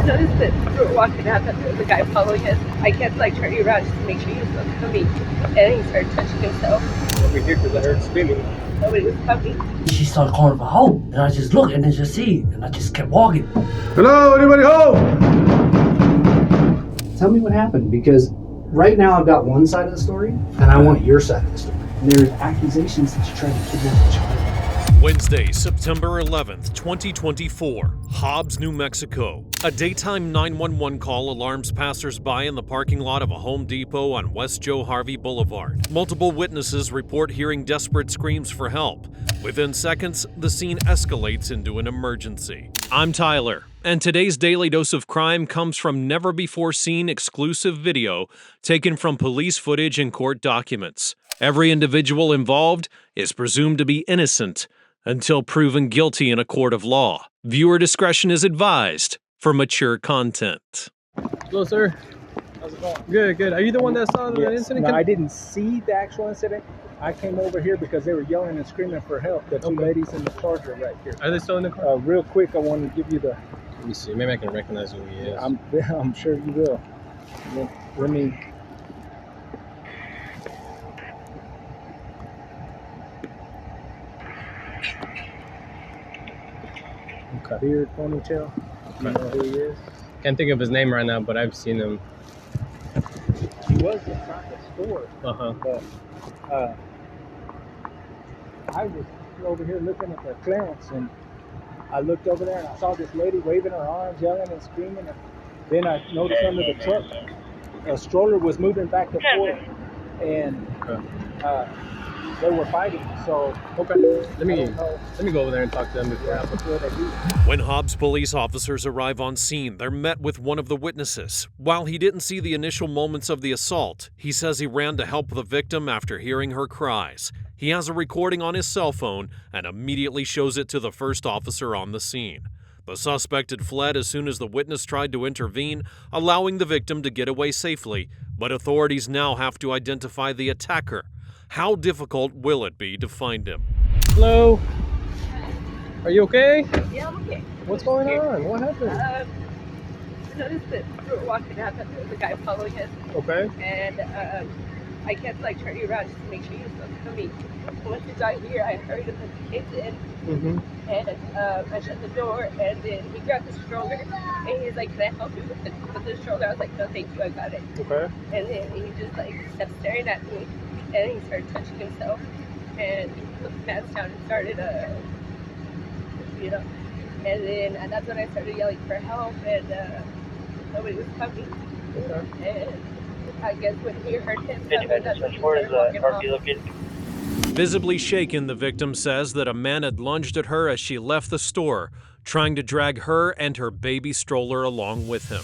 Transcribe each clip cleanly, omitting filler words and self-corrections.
noticed that we were walking out, that there was a guy following us. I kept like turning around just to make sure he was not coming, and then he started touching himself. Over here because I heard screaming. Nobody was coming. She started calling for help, and I just looked and then just see, and I just kept walking. Hello, anybody home? Tell me what happened, because right now I've got one side of the story, and I want your side of the story. And there's accusations that you tried to kidnap a child. Wednesday, September 11th, 2024, Hobbs, New Mexico. A daytime 911 call alarms passersby in the parking lot of a Home Depot on West Joe Harvey Boulevard. Multiple witnesses report hearing desperate screams for help. Within seconds, the scene escalates into an emergency. I'm Tyler, and today's Daily Dose of Crime comes from never-before-seen exclusive video taken from police footage and court documents. Every individual involved is presumed to be innocent until proven guilty in a court of law. Viewer discretion is advised for mature content. Hello, sir. How's it going? Good, good. Are you the one that saw the incident? No, I didn't see the actual incident. I came over here because they were yelling and screaming for help. The two ladies in the Charger right here. Are they still in the car? Real quick, I want to give you the... Let me see. Maybe I can recognize who he is. I'm sure you will. Let me... Okay. Beard, ponytail. You know who he is? Can't think of his name right now, but I've seen him. He was inside the store. But I was over here looking at the clearance, and I looked over there and I saw this lady waving her arms, yelling and screaming. And then I noticed under the truck a stroller was moving back and forth, and they were fighting. So let me go over there and talk to them before. When Hobbs police officers arrive on scene, they're met with one of the witnesses. While he didn't see the initial moments of the assault, he says he ran to help the victim after hearing her cries. He has a recording on his cell phone and immediately shows it to the first officer on the scene. The suspect had fled as soon as the witness tried to intervene, allowing the victim to get away safely, but authorities now have to identify the attacker. How difficult will it be to find him? Hello? Are you okay? Yeah, I'm okay. What's going on? What happened? I noticed that we were walking out, that there was a guy following us. Okay. And I kept like turning around just to make sure he was not coming. Once he got here, I hurried him and he came in. And I shut the door, and then he grabbed the stroller, and he's like, "Can I help you with the stroller?" I was like, "No, thank you, I got it." Okay. And then he just like kept staring at me, and he started touching himself, and he put his pants down and started, and that's when I started yelling for help, and nobody was coming. Okay. And I guess when he heard him coming, that's when he started walking off. Visibly shaken, the victim says that a man had lunged at her as she left the store, trying to drag her and her baby stroller along with him.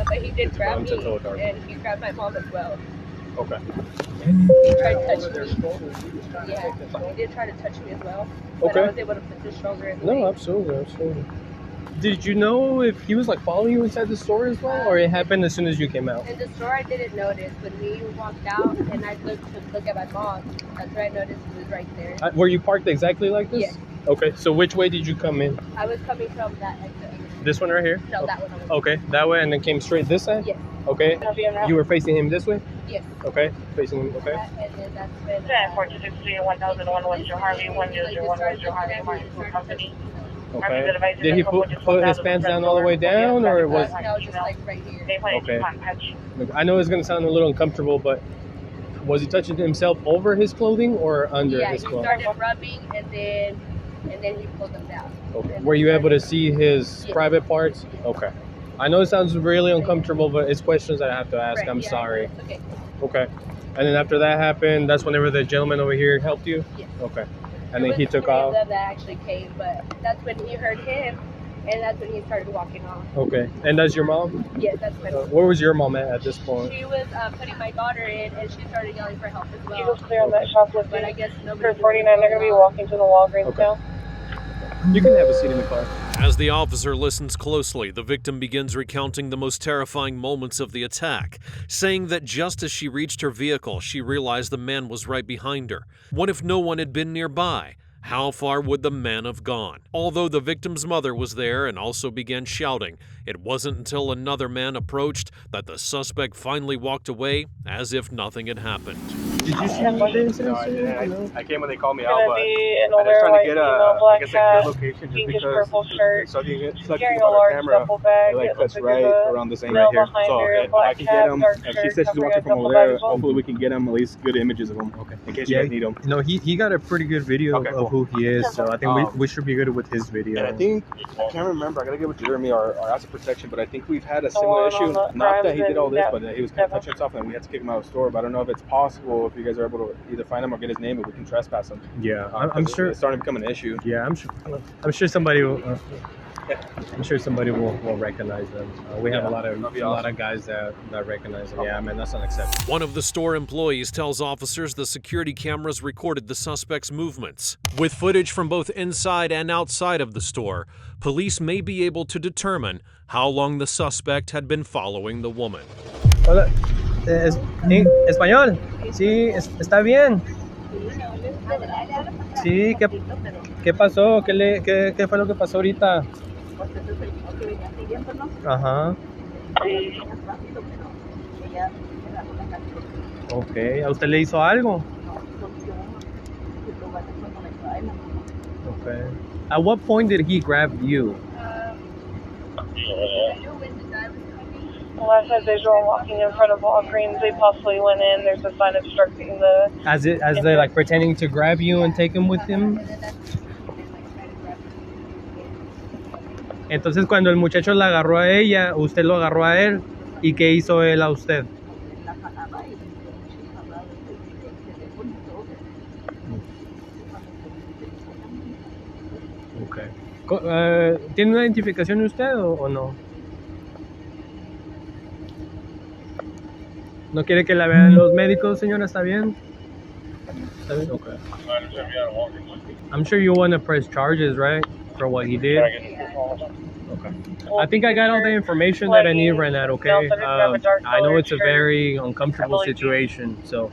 But he did grab me, and he grabbed my mom as well. Okay. He tried to touch me. Yeah, he did try to touch me as well. But I was able to put the stroller in the way. No, absolutely. Did you know if he was like following you inside the store as well, or it happened as soon as you came out? In the store, I didn't notice. When we walked out and I looked to look at my mom, that's where I noticed he was right there. Were you parked exactly like this? Yes. Okay, so which way did you come in? I was coming from that exit. This one right here? No, that one. Okay, that way, and then came straight this side? Yes. Okay. You were facing him this way? Yes. Okay, facing him, okay. And then that's when... 4263 1001 West Joe Harvey, 1001 West Joe Harvey, Martin Food Company. Okay. Did he put his pants down all the way down, or was... No, just like right here. Okay. I know it's going to sound a little uncomfortable, but was he touching himself over his clothing or under his clothing? Yeah, he started rubbing, and then he pulled them down. Okay. Were you able to see his private parts? Okay. I know it sounds really uncomfortable, but it's questions that I have to ask. Right, I'm sorry. Okay. Okay. And then after that happened, that's whenever the gentleman over here helped you? Yes. Okay. And then he took off? That actually came, but that's when he heard him, and that's when he started walking off. Okay. And that's your mom? Yes, that's my mom. Where was your mom at this point? She was putting my daughter in, and she started yelling for help as well. He was clear on that shoplifting. But I guess nobody... For 49, they're going to be walking to the Walgreens now. You can have a seat in the car. As the officer listens closely, the victim begins recounting the most terrifying moments of the attack, saying that just as she reached her vehicle, she realized the man was right behind her. What if no one had been nearby? How far would the man have gone? Although the victim's mother was there and also began shouting, it wasn't until another man approached that the suspect finally walked away as if nothing had happened. Did you see the incident? No, I didn't. I came when they called me It's out, gonna but be an I older was trying white to get female, black a cat, good location just pinkish because purple shirt, sucking carrying a on large our camera, duffel bag. it like It looks cuts like right there's a around this thing male right here. behind So her, if I black can cat, get him, dark if she shirt, says she's covering walking a from duffel over bag there, as well. hopefully we can get him at least good images of him. Okay. In case you guys need him. No, he got a pretty good video Okay, of who he is, so I think we should be good with his video. And I think, I can't remember, I gotta get with Jeremy, our asset protection, but I think we've had a similar issue. Not that he did all this, but that he was kind of touching himself and we had to kick him out of the store. But I don't know if it's possible, if you guys are able to either find him or get his name, if we can trespass him. Yeah, I'm sure it's starting to become an issue. Yeah, I'm sure somebody will. I'm sure somebody will recognize them. We have a lot of guys that recognize them. Yeah, man, that's unacceptable. One of the store employees tells officers the security cameras recorded the suspect's movements. With footage from both inside and outside of the store, police may be able to determine how long the suspect had been following the woman. Hola, español. Sí, está bien. Sí, ¿qué pasó? ¿Qué fue lo que pasó ahorita? Ajá. Ok, ¿a usted le hizo algo? Okay. At what point did he grab you? Last time they were walking in front of Walgreens, they possibly went in. There's a sign obstructing the... As they like pretending to grab you and take him with him? Entonces cuando el muchacho la agarró a ella, usted lo agarró a él, ¿y qué hizo él a usted? Okay. ¿Tiene una identificación de usted o no? ¿No quiere que la vean los médicos, señora? ¿Está bien? ¿Está bien? Okay. I'm sure you want to press charges, right? For what he did? Okay. I think I got all the information that I need right now, okay? I know it's a very uncomfortable situation, so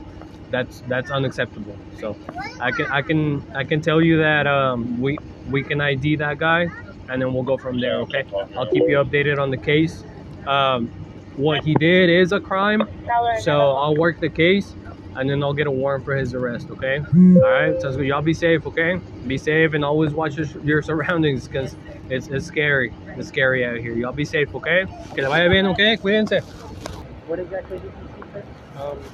that's unacceptable. So I can tell you that we can ID that guy, and then we'll go from there, okay? I'll keep you updated on the case. What he did is a crime, so I'll work the case, and then I'll get a warrant for his arrest, okay? All right, sounds good. Y'all be safe, okay? Be safe and always watch your surroundings, because it's scary. It's scary out here. Y'all be safe, okay? Que le vaya bien, okay? Cuídense. What exactly did you see, sir?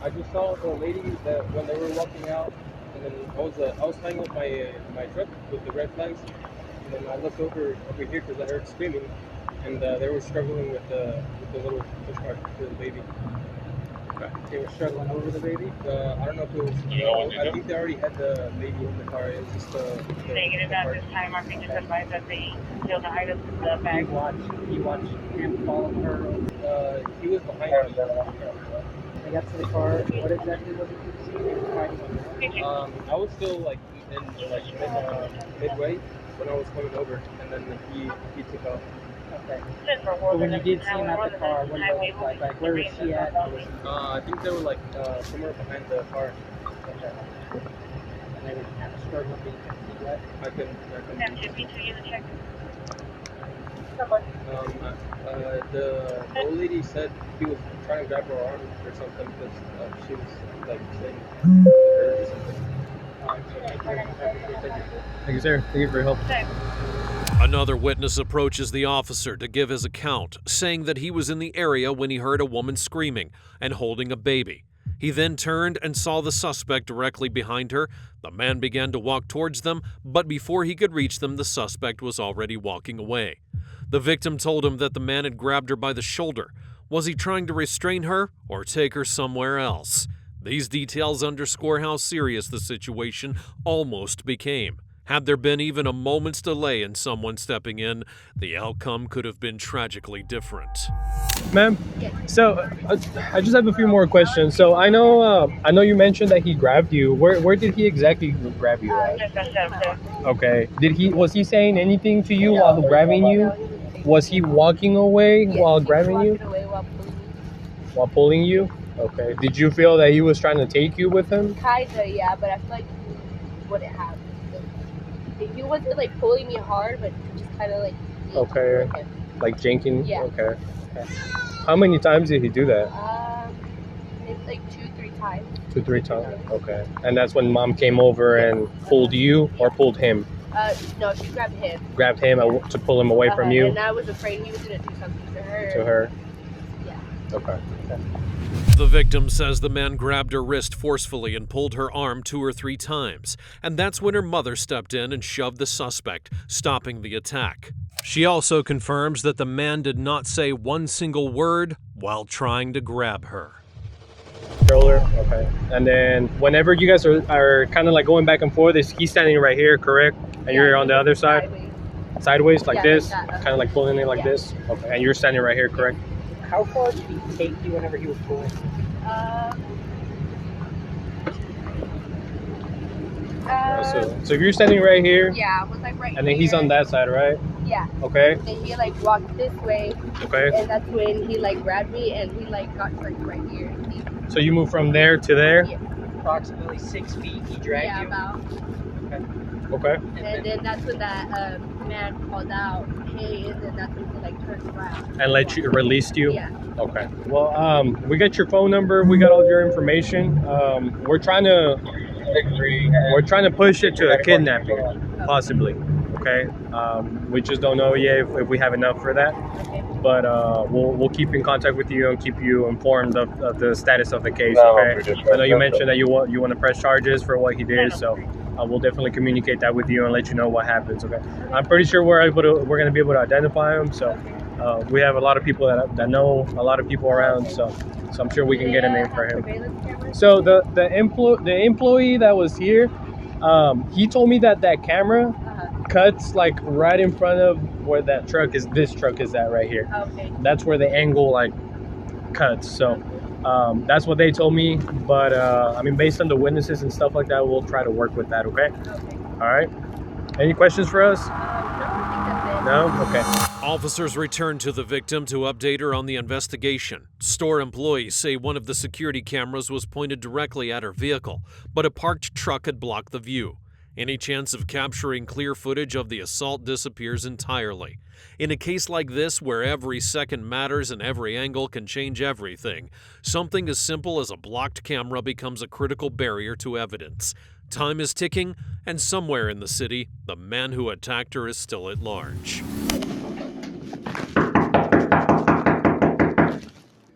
I just saw the lady that when they were walking out, and then I was playing with my truck with the red flags, and then I looked over here because I heard screaming, and they were struggling with the little push cart for the baby. Okay. They were struggling over the baby. I don't know if it was. I think they already had the baby in the car. It was just the Negative at this time. Our just advised that they steal the items in the bag. You watched him follow her. He was behind her. They got to the car. What exactly was it you see? He was fighting. I was still like in midway when I was coming over, and then he took off. Okay. But when you did see him at the car, what did it look like? Like, where was she at? I think they were like somewhere behind the car. Okay. And they were kind of struggling to see what? I couldn't. The old lady said he was trying to grab her arm or something because she was like saying or something. Thank you, sir. Thank you for your help. Another witness approaches the officer to give his account, saying that he was in the area when he heard a woman screaming and holding a baby. He then turned and saw the suspect directly behind her. The man began to walk towards them, but before he could reach them, the suspect was already walking away. The victim told him that the man had grabbed her by the shoulder. Was he trying to restrain her or take her somewhere else? These details underscore how serious the situation almost became. Had there been even a moment's delay in someone stepping in, the outcome could have been tragically different. Ma'am, so I just have a few more questions. So I know you mentioned that he grabbed you. Where did he exactly grab you at? Okay. Was he saying anything to you while grabbing you? Was he walking away while grabbing you? While pulling you? Okay. Did you feel that he was trying to take you with him? Kinda, yeah, but I feel like he wouldn't have. he wasn't like pulling me hard, but just kind of like. Okay. Like janking? Yeah. Okay. How many times did he do that? Maybe like 2-3 times. 2-3 times? Okay. And that's when mom came over and pulled you or pulled him? No, she grabbed him. Grabbed him to pull him away from you? And I was afraid he was going to do something to her. To her? Yeah. Okay. The victim says the man grabbed her wrist forcefully and pulled her arm 2 or 3 times. And that's when her mother stepped in and shoved the suspect, stopping the attack. She also confirms that the man did not say one single word while trying to grab her. Stroller, okay. And then whenever you guys are kind of like going back and forth, he's standing right here, correct? And you're on the other side? Sideways like this? Like kind of like pulling it like this? Okay. And you're standing right here, correct? How far did he take you whenever he was pulling? So if you're standing right here, yeah, it was like right and then he's on that side, right? Yeah. Okay. And he like walked this way. Okay. And that's when he like grabbed me and he like got like right here. So you moved from there to there? Yeah. Approximately 6 feet he dragged you? About. Okay. And then that's when that man called out, hey, and then that's when he like turned around. And released you? Yeah. Okay. Well, we got your phone number. We got all your information. We're trying to push it to a kidnapping, possibly. Okay. We just don't know yet if we have enough for that. Okay. But we'll keep in contact with you and keep you informed of the status of the case. Okay. I know you mentioned that you want to press charges for what he did, so we'll definitely communicate that with you and let you know what happens. Okay. I'm pretty sure we're going to be able to identify him. So we have a lot of people that know a lot of people around. So I'm sure we can get a name for him. So the employee that was here, he told me that camera cuts like right in front of where this truck is at right here. Okay. That's where the angle like cuts. So that's what they told me. But I mean, based on the witnesses and stuff like that, we'll try to work with that. Okay. All right. Any questions for us? No? Okay. Officers returned to the victim to update her on the investigation. Store employees say one of the security cameras was pointed directly at her vehicle, but a parked truck had blocked the view. Any chance of capturing clear footage of the assault disappears entirely. In a case like this, where every second matters and every angle can change everything, something as simple as a blocked camera becomes a critical barrier to evidence. Time is ticking, and somewhere in the city, the man who attacked her is still at large.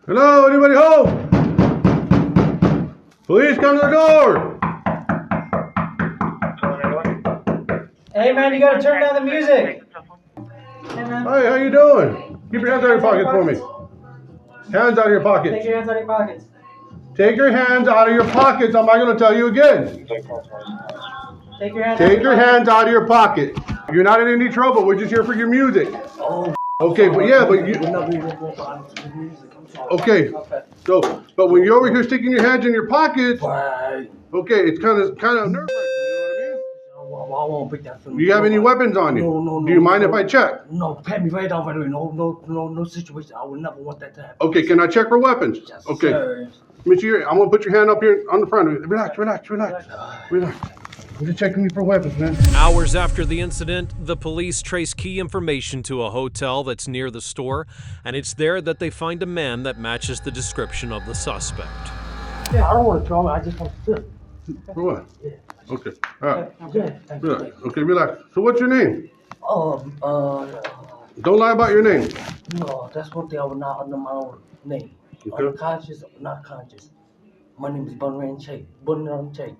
Hello, anybody home? Please come to the door. Hey man, you gotta turn down the music. Hey man. Hi, how you doing? Keep your hands out of your pockets for me. Hands out of your pockets. Take your hands out of your pockets. Take your hands out of your pockets. I'm not going to tell you again. Take your hands out of your pocket. You're not in any trouble. We're just here for your music. Oh, Okay, but yeah, but you. Okay. So, but when you're over here sticking your hands in your pockets, right. okay, it's kind of nerve-wracking. You know I won't pick that. what I mean? Do you have any weapons on you? No. Do you mind if I check? No, pat me right down right away. No situation. I would never want that to happen. Okay, can I check for weapons? Yes, Okay. sir. Let me see your, I'm gonna put your hand up here on the front. Relax. I'm just checking you for weapons, man. Hours after the incident, the police trace key information to a hotel that's near the store, and it's there that they find a man that matches the description of the suspect. Yeah, I don't want to trauma. I just want to sit. For what? Yeah. Okay. All right. Yeah, thank you. Relax. Okay, relax. So what's your name? Don't Don't lie about your name. No, that's one thing I would not under my own name. Okay. Unconscious or not conscious. My name is Bunran Che. Bunran Che.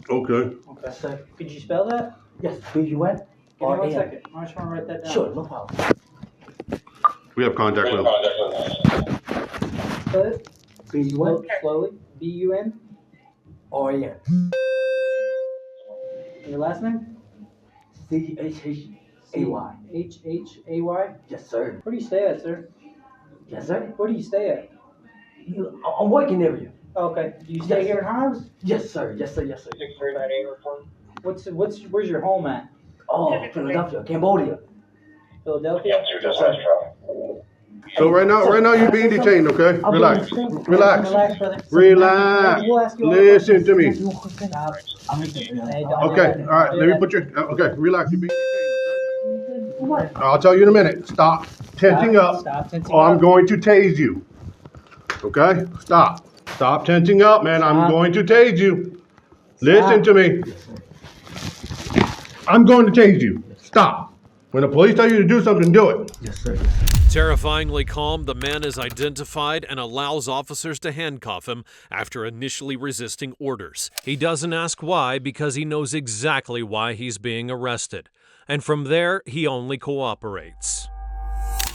Okay. Okay. So, could you spell that? Yes, B-U-N. Give me 1 second. I just want to write that down. Sure, no problem. We have contact with him. Spell it. B-U-N. Slowly. B-U-N. R-A-N. And your last name? C-H-H-A-Y. H-H-A-Y? Yes, sir. Where do you stay at, sir? Yes, sir. Where do you stay at? I'm working area. Okay. Do you stay here in Hobbs? Yes, sir. Yes, sir. Where's your home at? Oh, Philadelphia, Cambodia. Philadelphia? Yes, sir. So right now you're being detained, okay? Relax. Relax. Relax. Listen to me. Okay, all right, let me put your, okay, relax. You're being detained, okay? I'll tell you in a minute. Stop tensing up, or I'm going to tase you. Okay? Stop. Stop tensing up, man. I'm going to tase you. Listen to me. I'm going to tase you. Stop. When the police tell you to do something, do it. Yes, sir. Terrifyingly calm, the man is identified and allows officers to handcuff him after initially resisting orders. He doesn't ask why because he knows exactly why he's being arrested. And from there, he only cooperates.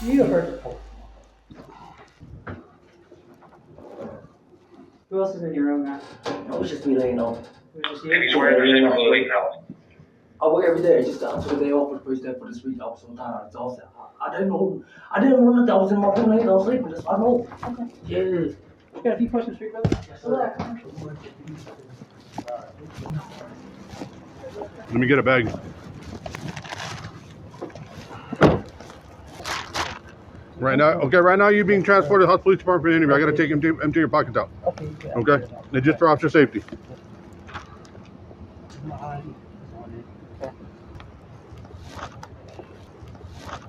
You heard. Who else is in your room now? No, it's just me laying on. He's wearing the sleep now. I work every day. Just I took a day off for the first day for this week. I was so tired, exhausted. I didn't know nothing. I was in my room laying. I was sleeping. That's I know. Okay. Yeah. I got a few questions for you, brother. Yes, sir. Let me get a bag. Right now you're being transported to the House Police Department for an interview. I gotta take empty your pockets out. Okay? It's just for officer safety.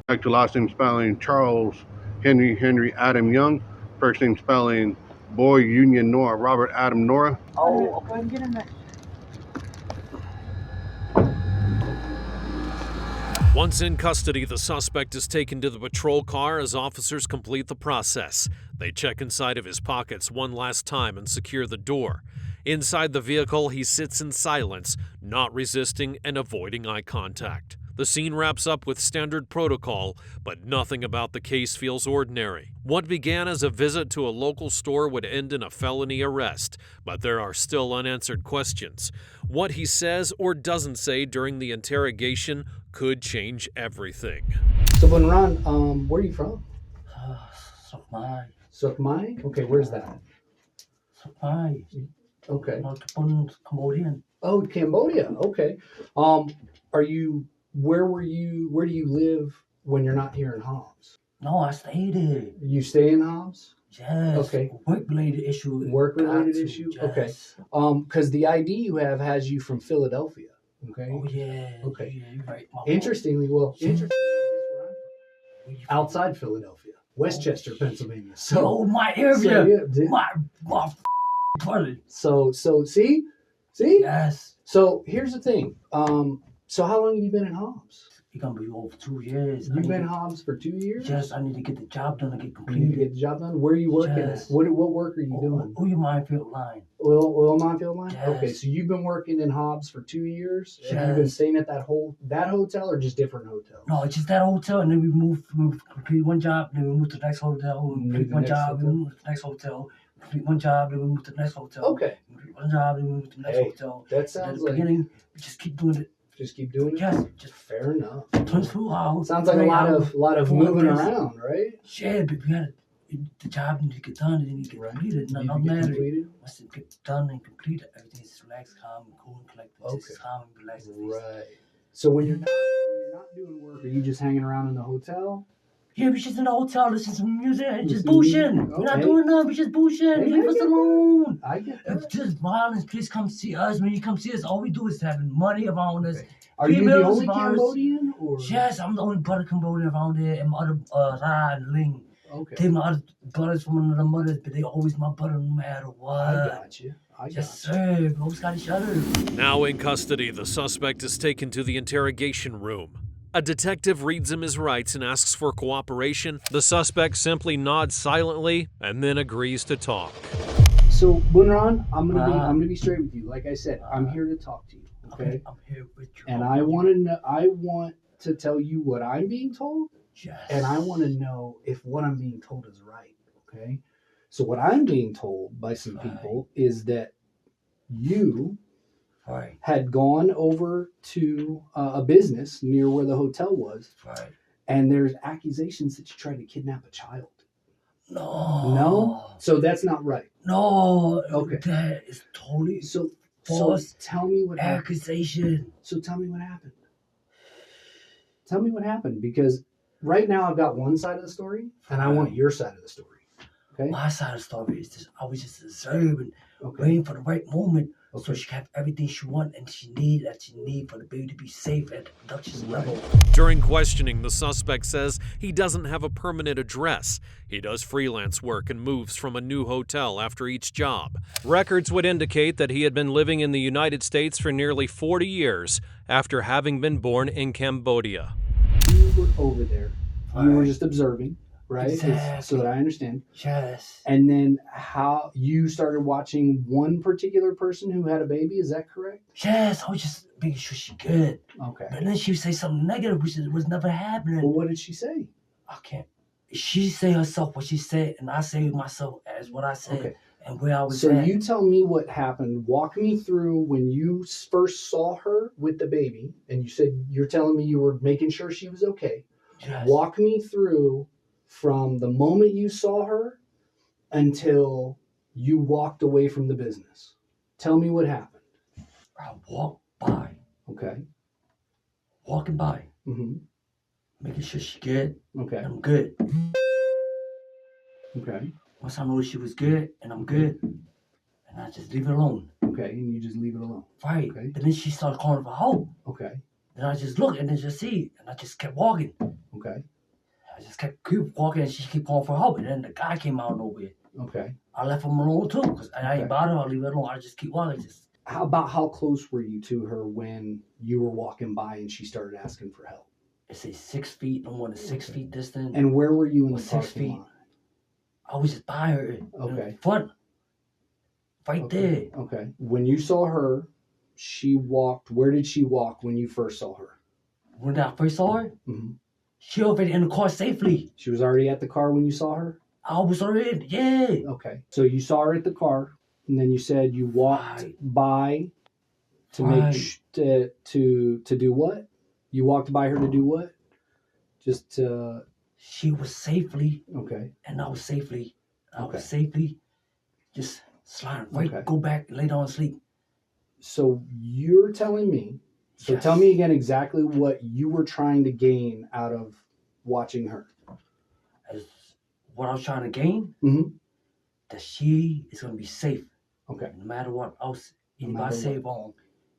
Back to last name spelling Charles Henry Adam Young. First name spelling Boy Union Nora Robert Adam Nora. Oh, go ahead and get in there. Once in custody, the suspect is taken to the patrol car as officers complete the process. They check inside of his pockets one last time and secure the door. Inside the vehicle, he sits in silence, not resisting and avoiding eye contact. The scene wraps up with standard protocol, but nothing about the case feels ordinary. What began as a visit to a local store would end in a felony arrest, but there are still unanswered questions. What he says or doesn't say during the interrogation could change everything. So, Bunran, where are you from? Sukmai. Sukmai? Okay, where's that? Sukmai. Okay. Cambodian. Oh, Cambodia. Okay. Where do you live when you're not here in Hobbs? No, I stayed there. You stay in Hobbs? Yes. Okay. Work-related issue. Work-related issue? Yes. Okay. Because the ID you have has you from Philadelphia. Okay. Oh, yeah. Okay. Yeah, you're right. Interestingly, outside Philadelphia, Westchester, Pennsylvania. So my area. So, yeah, my brother. So see? Yes. So here's the thing. So how long have you been in Hobbs? It's gonna be over 2 years. You've been in Hobbs for 2 years? Yes, I need to get the job done and get You completed. need to get the job done? Where are you working? Yes. What work are you doing? Who you minefield line? Oil minefield line? Yes. Okay, so you've been working in Hobbs for 2 years? Yes. And you've been staying at that hotel or just different hotels? No, it's just that hotel, and then we complete one job, then we move to the next hotel, we complete one job, then we move to the next hotel, complete one job, then we move to the next hotel. Okay. Complete one job, then we move to the next hotel. That And sounds at the like... beginning, we just keep doing it. Just keep doing it? Yes. Just fair enough. 24 hours. Sounds like a lot of moving around, right? Yeah, but we had the job needed to get done, and then you get completed. Nothing Need to get matters. completed? Once it get done and completed, everything is relaxed, calm, and cool, and collected. Okay. Just calm and relaxed. Right. So when you're not doing work, are you just hanging around in the hotel? Yeah, we just in the hotel, listening to some music, and just Listen to music? bullshitting. We're not Okay. doing nothing, we just bullshitting. Hey, Leave I us get that. alone. I get that. If just violence, please come see us. When you come see us, all we do is having money around us. Okay. Are you the Females only around us. Cambodian? Or? Yes, I'm the only brother Cambodian around there, and my other Ra and Ling. Okay. They my other brothers from another mothers, but they always my brother no matter what. I got you. Yes, sir. We always got each other. Now in custody, the suspect is taken to the interrogation room. A detective reads him his rights and asks for cooperation. The suspect simply nods silently and then agrees to talk. So Bunran, I'm gonna be straight with you. Like I said, I'm here to talk to you. Okay. I'm here with you. And I want to tell you what I'm being told. Yes. And I want to know if what I'm being told is right. Okay. So what I'm being told by some people is that you had gone over to a business near where the hotel was. Right. And there's accusations that you tried to kidnap a child. No. So that's not right. No. Okay. That is totally So false tell me what happened. accusation. So tell me what happened. Tell me what happened, because right now I've got one side of the story, and I want your side of the story. Okay. My side of the story is just I was just observing, waiting for the right moment, so she have everything she want and she need for the baby to be safe at the production level. During questioning, the suspect says he doesn't have a permanent address. He does freelance work and moves from a new hotel after each job. Records would indicate that he had been living in the United States for nearly 40 years after having been born in Cambodia. You were over there. You were just observing, right? Exactly. So that I understand. Yes. And then how you started watching one particular person who had a baby, is that correct? Yes, I was just making sure she good. Okay. But then she would say something negative, which was never happening. Well, what did she say? I can't. She say herself what she said, and I say myself as what I said, and where I was So at. you tell me what happened. Walk me through when you first saw her with the baby, and you said you're telling me you were making sure she was okay. Yes. Walk me through from the moment you saw her until you walked away from the business. Tell me what happened. I walked by. Okay. Walking by. Mm-hmm. Making sure she good. Okay. And I'm good. Okay. Once I know she was good and I'm good, and I just leave it alone. Okay, and you just leave it alone. Right. Okay. But then she started calling for help. Okay. Then I just looked and then just see, and I just kept walking. Okay. I just keep walking, and she kept calling for help. And then the guy came out of nowhere. Okay. I left him alone too, because I ain't bothered. I leave it alone. I just keep walking. How close were you to her when you were walking by and she started asking for help? It's a 6 feet, no more than 6 feet distance. And where were you in the 6 parking feet. lot? I was just by her. In front. Right there. Okay. When you saw her, she walked. Where did she walk when you first saw her? When I first saw her, Mm-hmm. she already in the car safely. She was already at the car when you saw her? I was already, yeah. Okay. So you saw her at the car, and then you said you walked by to make to do what? You walked by her to do what? Just to... She was safely. Okay. And I was safely. I was safely just sliding right, go back, lay down and sleep. So you're telling me, tell me again exactly what you were trying to gain out of watching her. What I was trying to gain? Mm-hmm. That she is going to be safe. Okay. No matter what else anybody say wrong,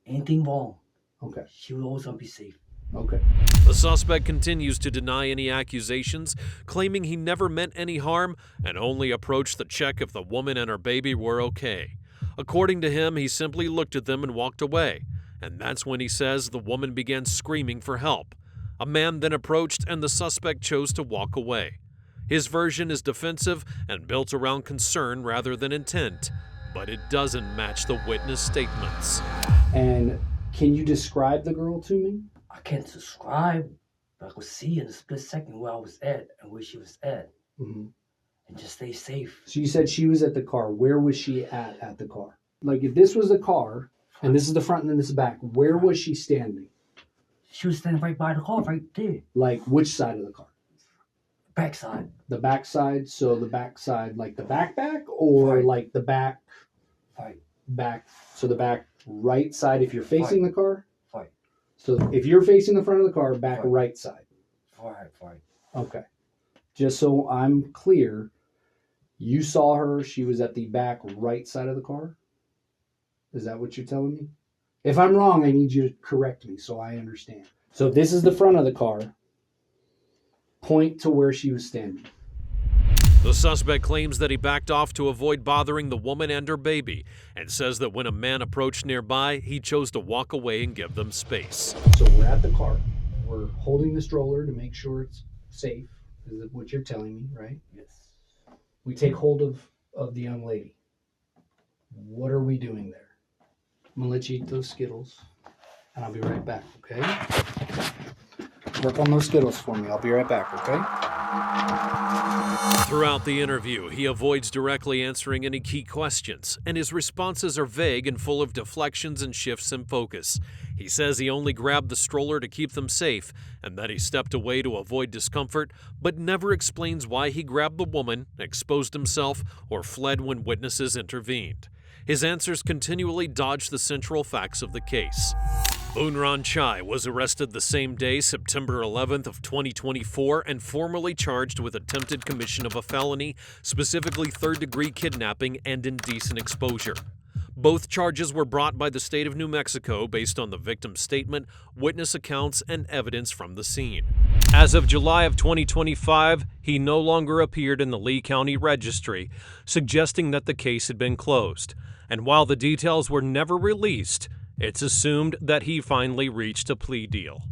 anything wrong. Okay. She was always going to be safe. Okay. The suspect continues to deny any accusations, claiming he never meant any harm and only approached the check if the woman and her baby were okay. According to him, he simply looked at them and walked away. And that's when he says the woman began screaming for help. A man then approached and the suspect chose to walk away. His version is defensive and built around concern rather than intent, but it doesn't match the witness statements. And can you describe the girl to me? I can't describe, but I could see in a split second where I was at and where she was at. Mm-hmm. And just stay safe. So you said she was at the car. Where was she at the car? Like if this was the car, and this is the front and then this is back, where was she standing? She was standing right by the car, right there. Like which side of the car? Backside. The backside. So the backside, like the back, or like the back, back. So the back right side if you're facing the car. So if you're facing the front of the car, back right side. Right. Okay. Just so I'm clear, you saw her. She was at the back right side of the car. Is that what you're telling me? If I'm wrong, I need you to correct me so I understand. So this is the front of the car. Point to where she was standing. The suspect claims that he backed off to avoid bothering the woman and her baby, and says that when a man approached nearby, he chose to walk away and give them space. So we're at the car. We're holding the stroller to make sure it's safe. Is what you're telling me, right? Yes. We take hold of the young lady. What are we doing there? I'm going to let you eat those Skittles, and I'll be right back, okay? Work on those Skittles for me. I'll be right back, okay? Throughout the interview, he avoids directly answering any key questions, and his responses are vague and full of deflections and shifts in focus. He says he only grabbed the stroller to keep them safe, and that he stepped away to avoid discomfort, but never explains why he grabbed the woman, exposed himself, or fled when witnesses intervened. His answers continually dodge the central facts of the case. Boonron Chai was arrested the same day, September 11th of 2024, and formally charged with attempted commission of a felony, specifically third-degree kidnapping and indecent exposure. Both charges were brought by the state of New Mexico based on the victim's statement, witness accounts, and evidence from the scene. As of July of 2025, he no longer appeared in the Lee County Registry, suggesting that the case had been closed. And while the details were never released, it's assumed that he finally reached a plea deal.